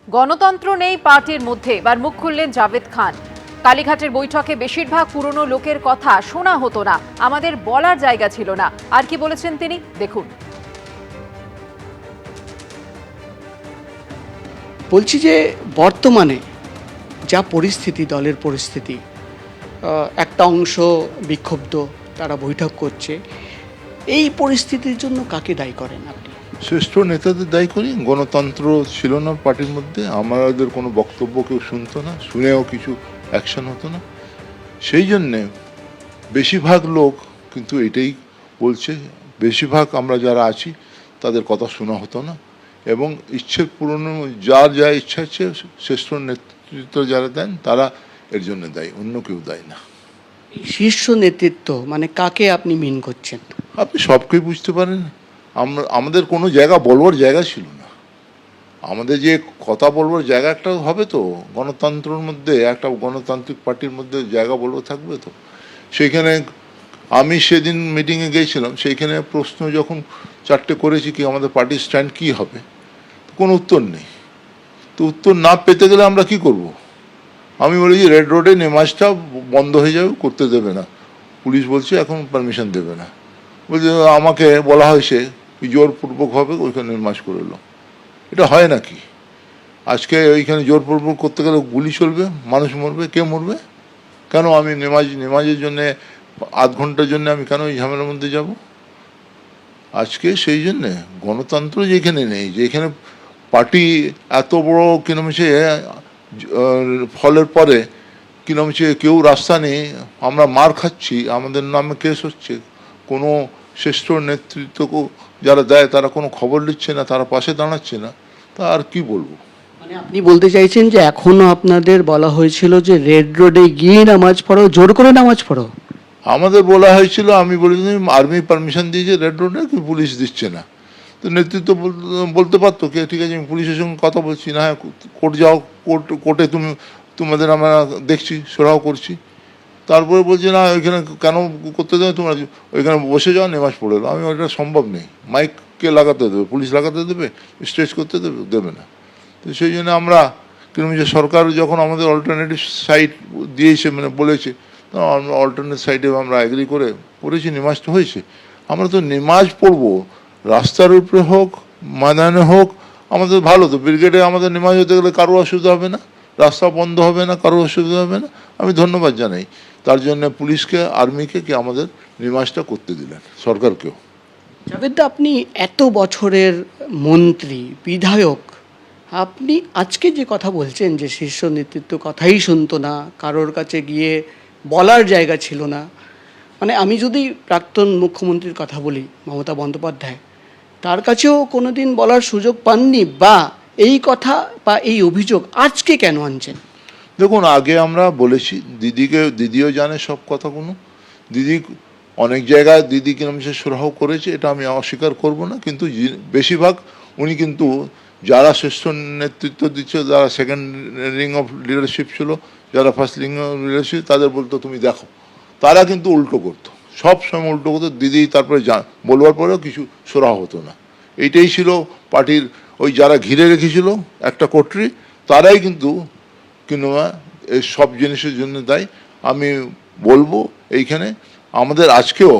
গণতন্ত্র নেই পার্টির মধ্যে, এবার মুখ খুললেন জাভেদ খান। কালীঘাটের বৈঠকে বেশিরভাগ পুরনো লোকের কথা শোনা হতো না, আমাদের বলার জায়গা ছিল না। আর কি বলেছেন তিনি, দেখুন। বলছি যে বর্তমানে যা পরিস্থিতি, দলের পরিস্থিতি, একটা অংশ বিক্ষুব্ধ, তারা বৈঠক করছে, এই পরিস্থিতির জন্য কাকে দায়ী করেন আপনি? শ্রেষ্ঠ নেতাদের দায়ী করি। গণতন্ত্র ছিল না পার্টির মধ্যে, আমাদের কোনো বক্তব্য কেউ শুনতো না, শুনেও কিছু অ্যাকশন হতো না। সেই জন্যে বেশিরভাগ লোক কিন্তু এটাই বলছে, বেশিরভাগ আমরা যারা আছি তাদের কথা শোনা হতো না, এবং ইচ্ছে পূরণ যার যা ইচ্ছা আছে শ্রেষ্ঠ নেতৃত্ব যারা দেন তারা এর জন্য দায়ী, অন্য কেউ দায়ী না। শীর্ষ নেতৃত্ব মানে কাকে আপনি মিন করছেন? আপনি সবকেই বুঝতে পারেন। আমাদের কোনো জায়গা বলবার জায়গা ছিল না। আমাদের যে কথা বলবার জায়গা একটা হবে তো, গণতন্ত্রের মধ্যে একটা গণতান্ত্রিক পার্টির মধ্যে জায়গা বলবো থাকবে তো। সেইখানে আমি সেদিন মিটিংয়ে গিয়েছিলাম, সেইখানে প্রশ্ন যখন চারটে করেছি কি আমাদের পার্টির স্ট্যান্ড কী হবে, কোনো উত্তর নেই। তো উত্তর না পেতে গেলে আমরা কি করব? আমি বলেছি রেড রোডে নেমাজটা বন্ধ হয়ে যাবে, করতে দেবে না। পুলিশ বলছে এখন পারমিশন দেবে না। বলছে আমাকে বলা হয়েছে জোরপূর্বকভাবে ওইখানে নেমাজ করে এলো। এটা হয় নাকি? আজকে ওইখানে জোরপূর্বক করতে গেলে গুলি চলবে, মানুষ মরবে, কে মরবে? কেন আমি নেমাজের জন্যে আধ ঘন্টার জন্য আমি কেন ওই ঝামেলার মধ্যে যাব? আজকে সেই জন্যে গণতন্ত্র যেখানে নেই, যেখানে পার্টি এত বড় কিরম হচ্ছে ফলের পরে কিরম হচ্ছে কেউ রাস্তা নেই, আমরা মার খাচ্ছি, আমাদের নামে কেস হচ্ছে, কোনো শ্রেষ্ঠ নেতৃত্ব যারা দেয় তারা কোনো খবর নিচ্ছে না, তারা পাশে দাঁড়াচ্ছে না, তা আর কি বলবো? মানে আপনি বলতে চাইছেন যে এখনো আপনাদের বলা হয়েছিল যে রেড রোডে গিয়ে নামাজ পড়ো, জোর করে নামাজ পড়ো? আমাদের বলা হয়েছিল, আমি বলেছিলাম আর্মি পারমিশন দিয়েছে রেড রোডে, কি পুলিশ দিচ্ছে না। তো নেতৃত্ব বলতে পারতো কে ঠিক আছে আমি পুলিশের সঙ্গে কথা বলছি না, হ্যাঁ কোর্ট যাও, কোর্টে তোমাদের আমরা দেখছি, সরাও করছি। তারপরে বলছে না ওইখানে কেন করতে দেবে, তোমরা ওইখানে বসে যাও, নেমাজ পড়ে দাও। আমি ওইটা সম্ভব নেই, মাইক কে লাগাতে দেবে? পুলিশ লাগাতে দেবে? স্ট্রেচ করতে দেবে না। তো সেই জন্য আমরা কিরকম যে সরকার যখন আমাদের অল্টারনেটিভ সাইট দিয়েছে, মানে বলেছে, আমরা অল্টারনেট সাইডে আমরা এগ্রি করেছি, নেমাজটা হয়েছে। আমরা তো নেমাজ পড়বো রাস্তার উপরে হোক, ময়দানে হোক, আমাদের ভালো তো। ব্রিগেডে আমাদের নেমাজ হতে গেলে কারো অসুবিধা হবে না, রাস্তা বন্ধ হবে না, কারো অসুবিধা হবে না। আমি ধন্যবাদ জানাই তার জন্য পুলিশকে, আর্মিকে, কি আমাদের নেমাজটা করতে দিলেন, সরকারকেও। জাভেদ, আপনি এত বছরের মন্ত্রী, বিধায়ক, আপনি আজকে যে কথা বলছেন যে শীর্ষ নেতৃত্ব কথাই শুনতো না, কারোর কাছে গিয়ে বলার জায়গা ছিল না, মানে আমি যদি প্রাক্তন মুখ্যমন্ত্রীর কথা বলি, মমতা বন্দ্যোপাধ্যায়, তার কাছেও কোনোদিন বলার সুযোগ পাননি, বা এই কথা বা এই অভিযোগ আজকে কেন আনছেন? দেখুন, আগে আমরা বলেছি, দিদিও জানে সব কথাগুলো। দিদি অনেক জায়গায় দিদি কিরম সে সুরাহ করেছে, এটা আমি অস্বীকার করব না। কিন্তু বেশিরভাগ উনি কিন্তু যারা শ্রেষ্ঠ নেতৃত্ব দিচ্ছে, যারা সেকেন্ড রিং অফ লিডারশিপ ছিল, যারা ফার্স্ট রিং অফ লিডারশিপ, তাদের বলতো তুমি দেখো, তারা কিন্তু উল্টো করতো, সব সময় উল্টো করতো। দিদি তারপরে বলবার পরেও কিছু সুরাহ হতো না। এইটাই ছিল পার্টির ওই যারা ঘিরে রেখেছিল একটা কোটরি, তারাই কিন্তু এই সব জিনিসের জন্য দায়ী। আমি বলবো এইখানে আমাদের আজকেও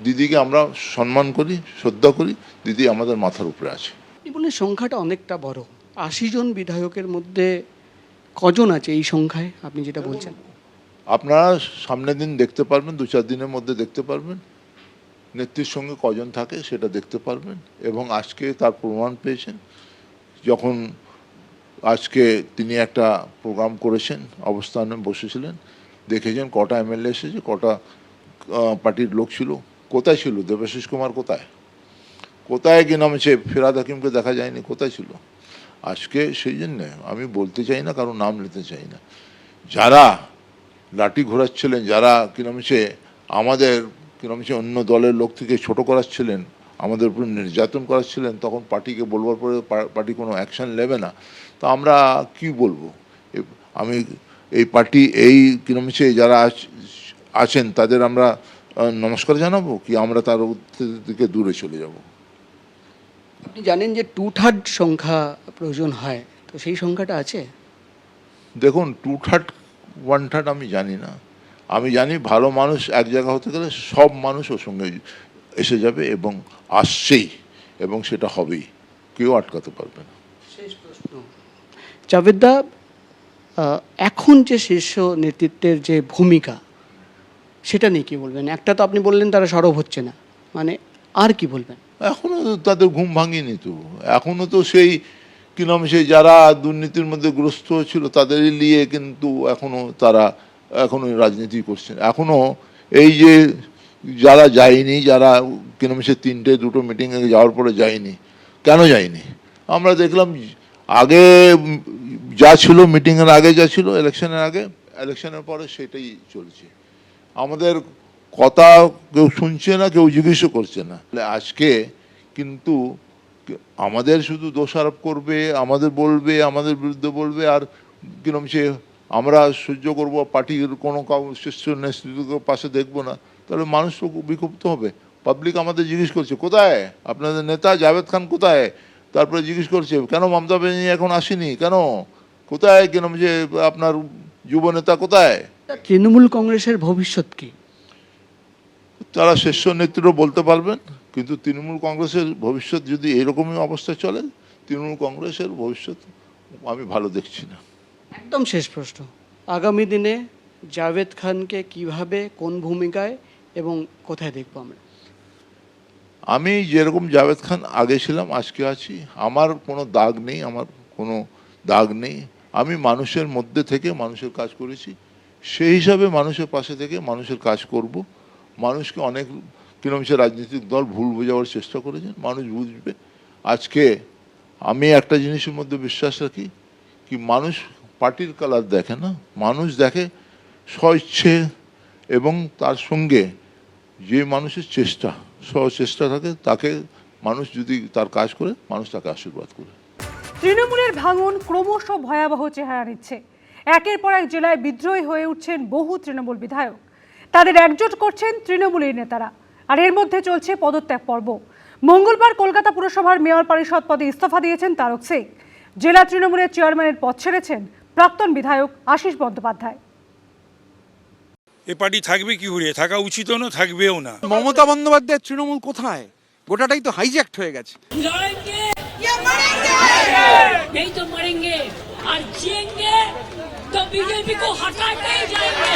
দিদিকে আমরা সম্মান করি, শ্রদ্ধা করি, দিদি আমাদের মাথার উপরে আছে। আপনি বললেন সংখ্যাটা অনেকটা বড়, 80 জন বিধায়কের মধ্যে কজন আছে এই সংখ্যায় আপনি যেটা বলছেন? আপনারা সামনের দিন দেখতে পারবেন, 2-4 দিনের মধ্যে দেখতে পারবেন নেত্রীর সঙ্গে কজন থাকে, সেটা দেখতে পারবেন। এবং আজকে তার প্রমাণ পেয়েছেন, যখন আজকে তিনি একটা প্রোগ্রাম করেছেন, অবস্থানে বসেছিলেন, দেখেছেন কটা এমএলএ এসেছে, কটা পার্টির লোক ছিল, কোথায় ছিল দেবাশিস কুমার, কোথায় কি নাম হচ্ছে ফিরহাদ হাকিমকে দেখা যায়নি, কোথায় ছিল আজকে? সেই জন্যে আমি বলতে চাই না, কারণ নাম নিতে চাই না, যারা লাঠি ঘোরাচ্ছিলেন, যারা কি নাম হচ্ছে আমাদের কি নাম হচ্ছে অন্য দলের লোক থেকে ছোট করাচ্ছিলেন, আমাদের উপর নির্যাতন করাচ্ছিলেন, তখন পার্টিকে বলবার পরে পার্টি কোনো অ্যাকশন নেবে না। তো আমরা কি বলবো? আমি এই পার্টি এই কি নাম হচ্ছে যারা আছেন তাদের আমরা নমস্কার জানাবো, কি আমরা তার থেকে দূরে চলে যাব? আপনি জানেন যে 2/3 সংখ্যা প্রয়োজন হয়, তো সেই সংখ্যাটা আছে? দেখুন, 2/3 1/3 আমি জানি না। আমি জানি ভালো মানুষ এক জায়গা হতে গেলে সব মানুষ ওর সঙ্গে এসে যাবে এবং আসছেই, এবং সেটা হবেই, কেউ আটকাতে পারবে না। শেষ প্রশ্ন, জাভেদদা, এখন যে শীর্ষ নেতৃত্বের যে ভূমিকা সেটা নিয়ে কি বলবেন? একটা তো আপনি বললেন তারা সরব হচ্ছে না, মানে আর কি বলবেন? এখনো তাদের ঘুম ভাঙিনি তো, এখনো তো সেই কি নাম, সেই যারা দুর্নীতির মধ্যে গ্রস্ত ছিল তাদের নিয়ে কিন্তু তারা এখনো রাজনীতি করছেন। এখনো এই যে যারা যায়নি, যারা কি নাম, সে 3-2 মিটিংয়ে যাওয়ার পরে যায়নি, কেন যায়নি? আমরা দেখলাম আগে যা ছিল, মিটিংয়ের আগে যা ছিল, ইলেকশনের আগে, ইলেকশনের পরে সেটাই চলছে। আমাদের কথা কেউ শুনছে না, কেউ জিজ্ঞেসও করছে না। আজকে কিন্তু আমাদের শুধু দোষারোপ করবে, আমাদের বলবে, আমাদের বিরুদ্ধে বলবে, আর কিরম সে আমরা সহ্য করবো, পার্টির কোনো শীর্ষ নেতৃত্বের পাশে দেখবো না, তাহলে মানুষ তো বিক্ষুব্ধ হবে। পাবলিক আমাদের জিজ্ঞেস করছে কোথায় আপনাদের নেতা জাভেদ খান, কোথায়? তারপরে জিজ্ঞেস করছে কেন মমতা ব্যানার্জি এখন আসেনি, কেন, কোথায় কিরম যে আপনার যুব নেতা কোথায়? তৃণমূল কংগ্রেসের ভবিষ্যৎ কি? তারা শীর্ষ নেতৃত্ব বলতে পারবেন, কিন্তু তৃণমূল কংগ্রেসের ভবিষ্যৎ যদি এরকমই অবস্থায় চলে, তৃণমূল কংগ্রেসের ভবিষ্যৎ আমি ভালো দেখছি না। একদম শেষ প্রশ্ন, আগামী দিনে জাভেদ খানকে কিভাবে, কোন ভূমিকায় এবং কোথায় দেখবো আমরা? আমি যেরকম জাভেদ খান আগে ছিলাম, আজকে আছি, আমার কোনো দাগ নেই, আমার কোনো দাগ নেই। আমি মানুষের মধ্যে থেকে মানুষের কাজ করেছি, সেই হিসাবে মানুষের পাশে থেকে মানুষের কাজ করব। মানুষকে অনেক কিরকম সে রাজনৈতিক দল ভুল বোঝাবার চেষ্টা করেছেন, মানুষ বুঝবে। আজকে আমি একটা জিনিসের মধ্যে বিশ্বাস রাখি, কি মানুষ পার্টির কালার দেখে না, মানুষ দেখে স্বইচ্ছে, এবং তার সঙ্গে যে মানুষের চেষ্টা, চেষ্টা থাকে, তাকে মানুষ যদি তার কাজ করে, মানুষ তাকে আশীর্বাদ করে। তৃণমূলের ভাঙন ক্রমশ ভয়াবহ চেহারা নিচ্ছে। একের পর এক জেলায় বিদ্রোহী হয়ে উঠছেন বহু তৃণমূল বিধায়ক, তাদের একজোট করছেন তৃণমূলের নেতারা, আর এর মধ্যে চলছে পদত্যাগ পর্ব। মঙ্গলবার কলকাতা পুরসভার মেয়র পরিষদ পদে ইস্তফা দিয়েছেন তারক সিং। জেলা তৃণমূলের চেয়ারম্যানের পদ ছেড়েছেন প্রাক্তন বিধায়ক আশিস বন্দ্যোপাধ্যায়। এ পার্টি থাকবে কি করে, থাকা উচিতও না, থাকবেও না। মমতা বন্দ্যোপাধ্যায়ের তৃণমূল কোথায়? গোটাটাই তো হাইজ্যাক্ট হয়ে গেছে। नहीं तो मरेंगे और जिएंगे तो बीजेपी को हटा के ही जाएंगे।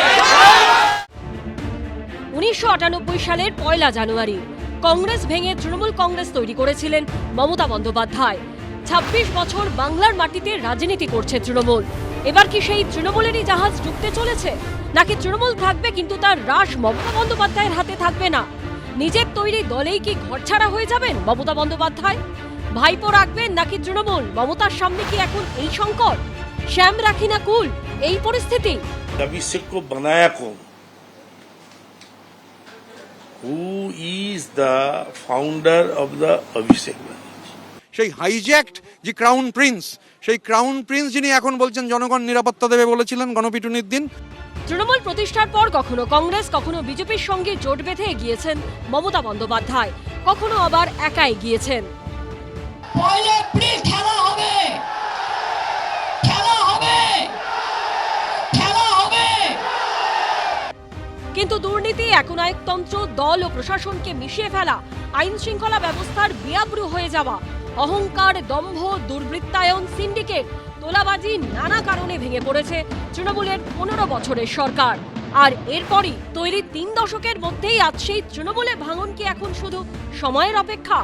1998 সালের 1 জানুয়ারি কংগ্রেস ভেঙে তৃণমূল কংগ্রেস তৈরি করেছিলেন মমতা বন্দ্যোপাধ্যায়। 26 বছর বাংলার মাটিতে রাজনীতি করছে তৃণমূল। এবার কি সেই তৃণমূলেরই জাহাজ ডুবতে চলেছে, নাকি তৃণমূল থাকবে কিন্তু তার রাশ মমতা বন্দ্যোপাধ্যায়ের হাতে থাকবে না? নিজের তৈরি দলেই কি ঘরছাড়া হয়ে যাবেন মমতা বন্দ্যোপাধ্যায়? ভাইপো রাখবেন নাকি তৃণমূল? মমতার সামনে কি এখন এই সংকট? শ্যাম রাখি না কুল, এই পরিস্থিতি? अभिषेक को बनाया कौन? Who is the founder of the Abhishek? সেই হাইজ্যাক্ট যে ক্রাউন প্রিন্স, সেই ক্রাউন প্রিন্স যিনি এখন বলছেন জনগণ নিরাপত্তা দেবে বলেছিলেন গণপিটুনির দিন। তৃণমূল প্রতিষ্ঠার পর কখনো কংগ্রেস, কখনো বিজেপির সঙ্গে জোট বেঁধে এগিয়েছেন মমতা বন্দ্যোপাধ্যায়, কখনো আবার একা এগিয়েছেন। पहले एप्रिल খেলা হবে, খেলা হবে, খেলা হবে। কিন্তু দুর্নীতি, একনায়কতন্ত্র, দল ও প্রশাসনকে মিশিয়ে ফেলা, আইন শৃঙ্খলা ব্যবস্থার বেআব্রু হয়ে যাওয়া, অহংকার, দম্ভ, দুর্বৃত্তায়ন, সিন্ডিকেট, তোলাবাজি, নানা কারণে ভেঙে পড়েছে তৃণমূলের 15 বছরের সরকার। আর এরপরই তৈরি 3 দশকের মধ্যেই আজ সেই তৃণমূলের ভাঙন কি এখন শুধু সময়ের অপেক্ষা?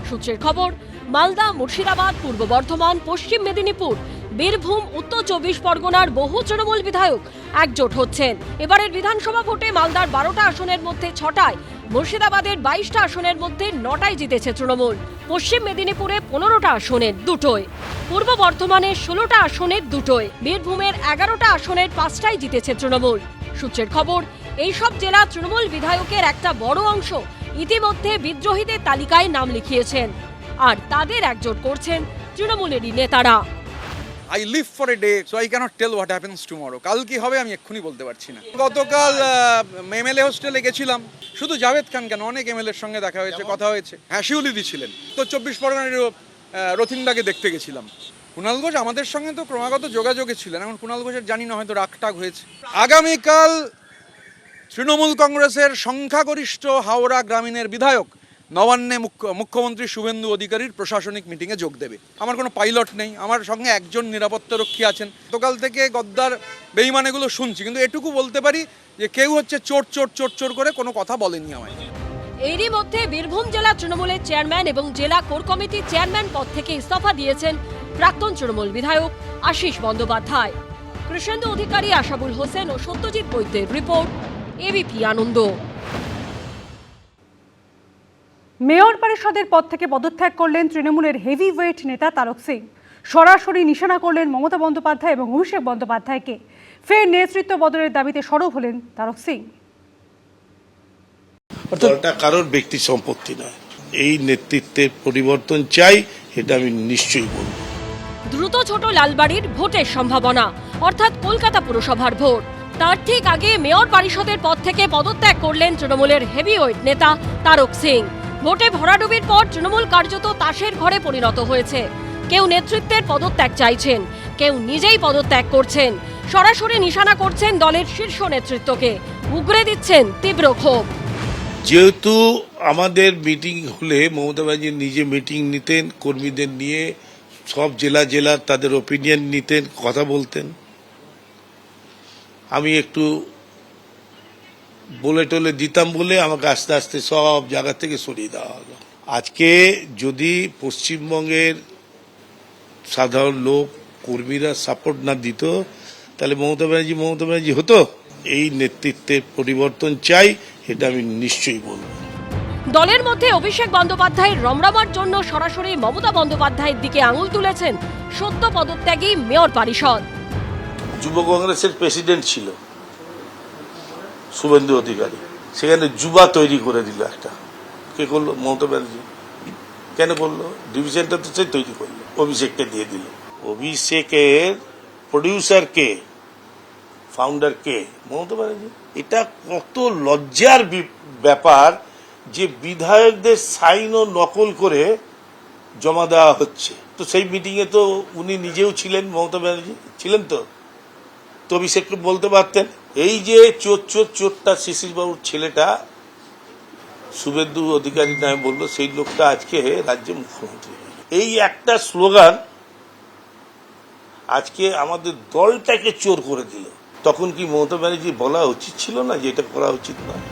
সূত্রের খবর, মালদা, মুর্শিদাবাদ, পূর্ব বর্ধমান, পশ্চিম মেদিনীপুর, বীরভূম, উত্তর 24 পরগনার বহু তৃণমূল বিধায়ক একজোট হচ্ছেন। এবারের বিধানসভা ভোটে মালদার 12টা আসনের মধ্যে 6টায়, মুর্শিদাবাদের 22টা আসনের মধ্যে 9টায় জিতেছে তৃণমূল। পশ্চিম মেদিনীপুরে 15টা আসনের 2টোয়, পূর্ব বর্ধমানের 16টা আসনের 2টোয়, বীরভূমের 11টা আসনের 5টায় জিতেছে তৃণমূল। সূত্রের খবর, এইসব জেলা তৃণমূল বিধায়কের একটা বড় অংশ ইতিমধ্যে বিদ্রোহীদের তালিকায় নাম লিখিয়েছেন, আর তাদের একজোট করছেন তৃণমূলেরই নেতারা। I live for a day, so I cannot tell what happens tomorrow. কাল কি হবে আমি এক্ষুনি বলতে পারছি না। গতকাল এমএলএ হোস্টেলে গেছিলাম, শুধু জাভেদ খান কেন, অনেক এমএলএর সঙ্গে দেখা হয়েছে, কথা হয়েছে। হ্যাঁ, শিউলিদি ছিলেন। তো 24 পরগনার রথিন্দাকে দেখতে গেছিলাম। কুণাল ঘোষ আমাদের সঙ্গে তো ক্রমাগত যোগাযোগে ছিলেন, এখন কুণাল ঘোষের জানি না হয়তো রাগটাগ হয়েছে। আগামীকাল তৃণমূল কংগ্রেসের সংখ্যাগরিষ্ঠ হাওড়া গ্রামীণের বিধায়ক নবান্নে মুখ্যমন্ত্রী শুভেন্দু অধিকারীর প্রশাসনিক মিটিংয়ে যোগ দেবে। আমার কোনো পাইলট নেই, আমার সঙ্গে একজন নিরাপত্তারক্ষী আছেন। গতকাল থেকে গদ্দার বেইমানেগুলো শুনছি, কিন্তু এটুকু বলতে পারি যে কেউ হচ্ছে চোর চোর চোর চোর করে কোনো কথা বলেনি আমায়। এরই মধ্যে বীরভূম জেলা তৃণমূলের চেয়ারম্যান এবং জেলা কোর কমিটির চেয়ারম্যান পদ থেকে ইস্তফা দিয়েছেন প্রাক্তন তৃণমূল বিধায়ক আশিস বন্দ্যোপাধ্যায়। কৃষ্ণেন্দু অধিকারী, আশাবুল হোসেন ও সত্যজিৎ বৈদ্যের রিপোর্ট, এবিপি আনন্দ। মেয়র পরিষদের পদ থেকে পদত্যাগ করলেন তৃণমূলের হেভিওয়েট নেতা তারক সিং। সরাসরি নিশানা করলেন মমতা বন্দ্যোপাধ্যায় এবং অভিষেক বন্দ্যোপাধ্যায়কে। ফের নেতৃত্ব বদলের দাবিতে সরব হলেন তারক সিং। দলটা কারোর ব্যক্তি সম্পত্তি নয়, এই নেতৃত্বের পরিবর্তন চাই, এটা আমি নিশ্চয়ই বলব। দ্রুত ছোট লালবাড়ির ভোটের সম্ভাবনা, অর্থাৎ কলকাতা পুরসভার ভোট। তার ঠিক আগে মেয়র পরিষদের পদ থেকে পদত্যাগ করলেন তৃণমূলের হেভিওয়েট নেতা তারক সিং। ভোটে ভরাডুবির পর তৃণমূল কার্যত তাসের ঘরে পরিণত হয়েছে। কেউ নেতৃত্বের পদত্যাগ চাইছেন, কেউ নিজেই পদত্যাগ করছেন। সরাসরি নিশানা করছেন দলের শীর্ষ নেতৃত্বকে, উগরে দিচ্ছেন তীব্র ক্ষোভ। যেহেতু আমাদের মিটিং হলে মমতা ব্যানার্জি নিজে মিটিং নিতেন, কর্মীদের নিয়ে সব জেলার তাদের ওপিনিয়ন নিতেন, কথা বলতেন। আমি একটু বলে টলে দিতাম বলে আমাকে আস্তে আস্তে সব জায়গা থেকে সরিয়ে দেওয়া হলো। আজকে যদি পশ্চিমবঙ্গের সাধারণ লোক, কর্মীরা সাপোর্ট না দিত, তাহলে মমতা ব্যানার্জি হতো। এই নেতৃত্বের পরিবর্তন চাই, এটা আমি নিশ্চয়ই বলব। দলের মধ্যে অভিষেক বন্দ্যোপাধ্যায়ের রমরমার জন্য সরাসরি মমতা বন্দ্যোপাধ্যায়ের দিকে আঙুল তুলেছেন সদ্য পদত্যাগী মেয়র পরিষদ। যুব কংগ্রেসের প্রেসিডেন্ট ছিল শুভেন্দু অধিকারী, সেখানে যুবা তৈরি করে দিল একটা। কে করলো? মমতা ব্যানার্জি। কেন করলো? ডিভিশনটা তো সে তৈরি করলো, অভিষেককে দিয়ে দিল। অভিষেকের প্রডিউসার কে, ফাউন্ডার কে? মমতা ব্যানার্জি। এটা কত লজ্জার ব্যাপার যে বিধায়কদের সাইন ও নকল করে জমা দেওয়া হচ্ছে। তো সেই মিটিংয়ে তো উনি নিজেও ছিলেন, মমতা ব্যানার্জি ছিলেন। তো অভিষেককে বলতে পারতেন, এই যে চোরটা শিশির বাবুর ছেলেটা শুভেন্দু অধিকারী নামে বললো, সেই লোকটা আজকে রাজ্যে মুখ্যমন্ত্রী। এই একটা স্লোগান আজকে আমাদের দলটাকে চোর করে দিল। তখন কি মমতা ব্যানার্জি বলা উচিত ছিল না যে এটা করা উচিত নয়?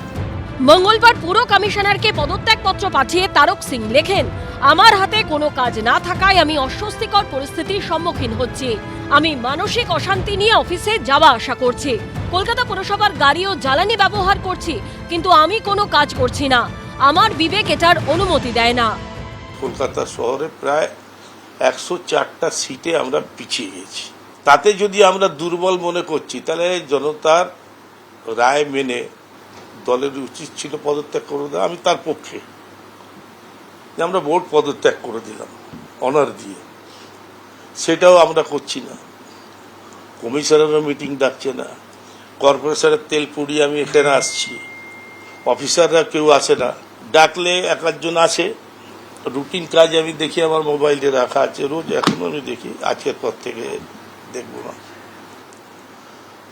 মঙ্গলবার পুর কমিশনারকে পদত্যাগপত্র পাঠিয়ে তারক সিং লেখেন, আমার হাতে কোনো কাজ না থাকায় আমি অস্বস্তিকর পরিস্থিতির সম্মুখীন হচ্ছি। আমি মানসিক অশান্তি নিয়ে অফিসে যাওয়া আসা করছি। কলকাতা পুরসভার গাড়ি ও জ্বালানি ব্যবহার করছি, কিন্তু আমি কোনো কাজ করছি না। আমার বিবেক এটার অনুমতি দেয় না। কলকাতা শহরে প্রায় 104টা সিটে আমরা পিছিয়ে গেছি। তাতে যদি আমরা দুর্বল মনে করছি, তাহলে জনতার রায় মেনে দলের উচিত ছিল পদত্যাগ করে দেওয়া। আমি তার পক্ষে যে আমরা ভোট পদত্যাগ করে দিলাম অনার দিয়ে, সেটাও আমরা করছি না। কমিশনাররা মিটিং ডাকছে না, কর্পোরেশনের তেল পুড়িয়ে আমি এখানে আসছি, অফিসাররা কেউ আসে না। ডাকলে এক একজন আসে, রুটিন কাজ আমি দেখি আমার মোবাইলে রাখা আছে রোজ, এখনো আমি দেখি, আজকের পর থেকে দেখবো না।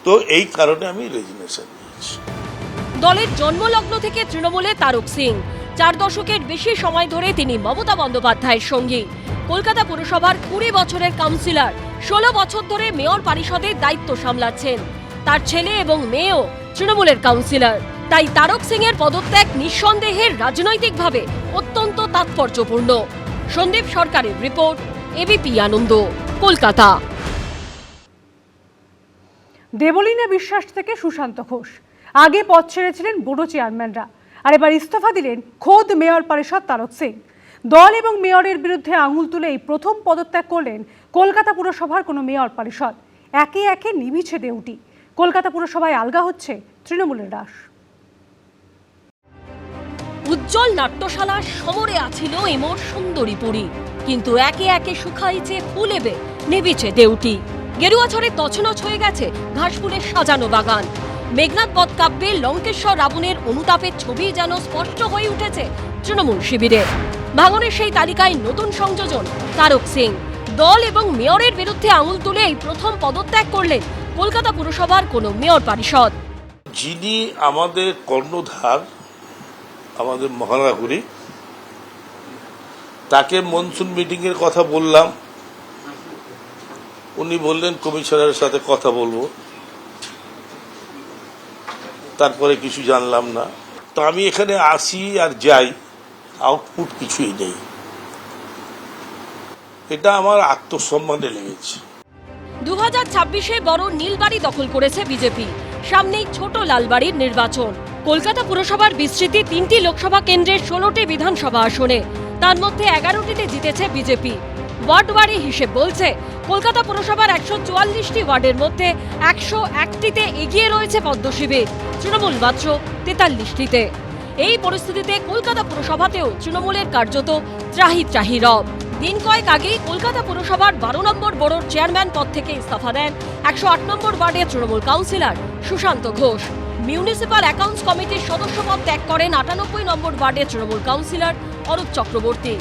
তো এই কারণে আমি রেজিগনেশন নিয়েছি। দলের জন্মলগ্ন থেকে তৃণমূলে তারক সিং। 4 দশকের বেশি সময় ধরে তিনি মমতা বন্দ্যোপাধ্যায়ের সঙ্গী। কলকাতা পুরসভার 20 বছরের কাউন্সিলর, 16 বছর ধরে মেয়র পরিষদের দায়িত্ব সামলাচ্ছেন। তার ছেলে এবং মেয়েও তৃণমূলের কাউন্সিলর। তাই তারক সিং এর পদত্যাগ নিঃসন্দেহে রাজনৈতিকভাবে অত্যন্ত তাৎপর্যপূর্ণ। সন্দীপ সরকারের রিপোর্ট, এবিপি আনন্দ, কলকাতা। দেবলীনা বিশ্বাস থেকে সুশান্ত ঘোষ। আগে পদ ছেড়েছিলেন বুড়ো চেয়ারম্যানরা, আর এবার ইস্তফা দিলেন খোদ মেয়র পরিষদ তারক সিং। দল এবং মেয়রের বিরুদ্ধে আঙুল তুলেই প্রথম পদত্যাগ করলেন কলকাতা পুরসভার কোনো মেয়র পরিষদ। একে একে নিভিছে দেউটি। কলকাতা পুরসভায় আলগা হচ্ছে তৃণমূলের রাশ। উজ্জ্বল নাট্যশালা সমরে আছিল এমোর সুন্দরী পুরী, কিন্তু একে একে শুকাইছে ফুলেবে, নেবিছে দেউটি। গেরুয়া ছড়ে তছনছ হয়ে গেছে ঘাসফুলের সাজানো বাগান। মেঘনাদ বধ কাব্যে লঙ্কেশ্বর রাবণের অনুতাপের ছবি যেন স্পষ্ট হয়ে উঠেছে তৃণমূল শিবিরে। ভাঙনের সেই তালিকায় নতুন সংযোজন তারক সিং। দল এবং মেয়রের বিরুদ্ধে আঙুল তুলে এই প্রথম পদত্যাগ করলেন কলকাতা পুরসভার কোনো মেয়র পরিষদ। যিনি আমাদের কর্ণধার, আমাদের মহানগরী, তাকে মনসুন মিটিংয়ের কথা বললাম, উনি বললেন কমিশনারের সাথে কথা বলবো, তারপরে কিছু জানলাম না। তো আমি এখানে আসি আর যাই, আউটপুট কিছুই নেই। এটা আমার আত্মসম্মানে লেগেছে। 2026-এ বড় নীলবাড়ি দখল করেছে বিজেপি, সামনেই ছোট লালবাড়ির নির্বাচন। কলকাতা পুরসভার বিস্তৃতি 3টি লোকসভা কেন্দ্রের 16টি বিধানসভা আসনে, তার মধ্যে 11টিতে জিতেছে বিজেপি। ওয়ার্ডওয়ারি হিসেব বলছে কলকাতা পুরসভার 144টি ওয়ার্ডের মধ্যে 101টিতে এগিয়ে রয়েছে পদ্মশিবির, তৃণমূল মাত্র 43টিতে। এই পরিস্থিতিতে কলকাতা পুরসভাতেও তৃণমূলের কার্যত ত্রাহি ত্রাহি রব। দিন কয়েক আগেই কলকাতা পুরসভার 12 নম্বর বড়োর চেয়ারম্যান পদ থেকে ইস্তফা দেন 108 নম্বর ওয়ার্ডের Trinamool councillor Sushanta Ghosh. Municipal accounts কমিটির সদস্য পদ ত্যাগ করেন 98 নম্বর ওয়ার্ডের তৃণমূল কাউন্সিলর অরূপ চক্রবর্তী।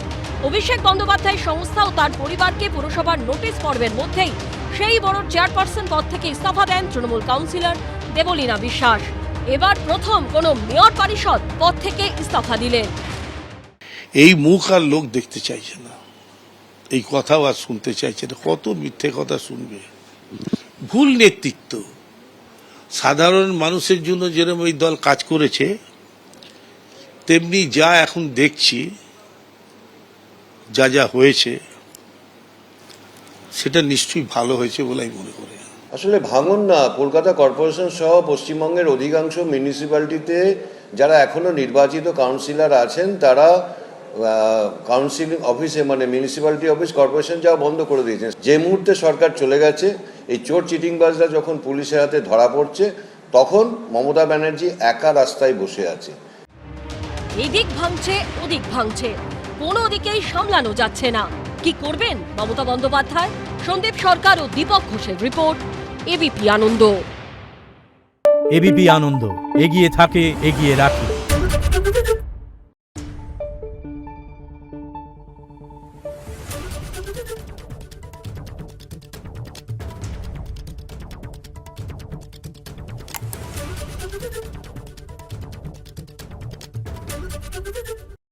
অভিষেক বন্দ্যোপাধ্যায়ের সংস্থা ও তার পরিবারকে পুরসভার নোটিশ পর্বের মধ্যেই সেই বড়োর চেয়ারপারসন পদ থেকে ইস্তফা দেন তৃণমূল কাউন্সিলর দেবলীনা বিশ্বাস। এবার প্রথম কোনো মেয়র পরিষদ পদ থেকে ইস্তফা দিলেন। এই মুখ আর লোক দেখতে চাইছে না, এই কথাও আর শুনতে চাইছে না। কত মিথ্যে কথা শুনবে? ভুল নেতৃত্ব। সাধারণ মানুষের জন্য যেরকম এই দল কাজ করেছে, তেমনি যা এখন দেখছি, যা যা হয়েছে, সেটা নিশ্চয়ই ভালো হয়েছে বলে আমি মনে করি। আসলে ভাঙন না, কলকাতা কর্পোরেশন সহ পশ্চিমবঙ্গের অধিকাংশ মিউনিসিপ্যালিটিতে যারা এখনো নির্বাচিত কাউন্সিলর আছেন, তারা কাউন্সিলিং অফিসে, মানে মিউনিসিপ্যালিটি অফিস, কর্পোরেশন যাওয়া বন্ধ করে দিয়েছেন। যে মুহূর্তে সরকার চলে গেছে, এই চোর চিটিংবাজরা যখন পুলিশের হাতে ধরা পড়ছে, তখন মমতা ব্যানার্জি একা রাস্তায় বসে আছে। এদিক ভাঙছে, ওদিক ভাঙছে, কোনো দিকেই সামলানো যাচ্ছে না। কি করবেন মমতা বন্দ্যোপাধ্যায়? সন্দীপ সরকার ও দীপক ঘোষের রিপোর্ট, এবিপি আনন্দ। এবিপি আনন্দ, এগিয়ে থাকে, এগিয়ে রাখে।